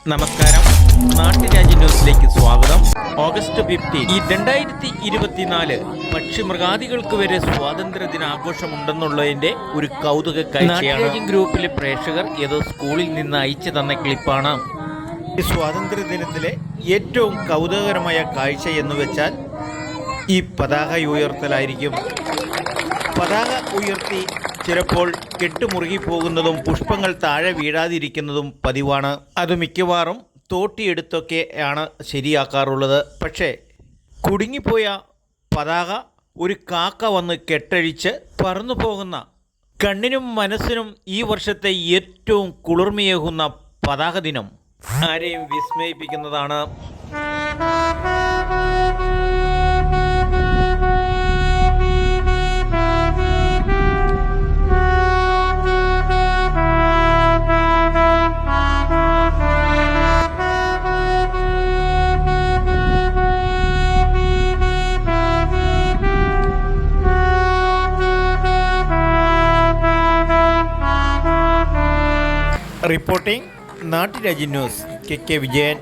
നമസ്കാരം, നാട്ടുരാജ്യ ന്യൂസിലേക്ക് സ്വാഗതം. ഓഗസ്റ്റ് 15 ഈ 2024 പക്ഷിമൃഗാദികൾക്ക് വരെ സ്വാതന്ത്ര്യ ദിനാഘോഷമുണ്ടെന്നുള്ളതിന്റെ ഒരു കൗതുക കാഴ്ചയാണ്. ഗ്രൂപ്പിലെ പ്രേക്ഷകർ ഏതോ സ്കൂളിൽ നിന്ന് അയച്ചു തന്ന ക്ലിപ്പാണ്. ഈ സ്വാതന്ത്ര്യ ദിനത്തിലെ ഏറ്റവും കൗതുകകരമായ കാഴ്ച എന്ന് വെച്ചാൽ ഈ പതാക ഉയർത്തലായിരിക്കും. പതാക ഉയർത്തി ചിലപ്പോൾ കെട്ടുമുറുകിപ്പോകുന്നതും പുഷ്പങ്ങൾ താഴെ വീഴാതിരിക്കുന്നതും പതിവാണ്. അത് മിക്കവാറും തോട്ടിയെടുത്തൊക്കെയാണ് ശരിയാക്കാറുള്ളത്. പക്ഷേ കുടുങ്ങിപ്പോയ പതാക ഒരു കാക്ക വന്ന് കെട്ടഴിച്ച് പറന്നു പോകുന്ന കണ്ണിനും മനസ്സിനും ഈ വർഷത്തെ ഏറ്റവും കുളിർമയേകുന്ന പതാക ദിനം ആരെയും വിസ്മയിപ്പിക്കുന്നതാണ്. റിപ്പോർട്ടിംഗ് നാട്ടുരാജ്യ ന്യൂസ്, കെ വിജയൻ.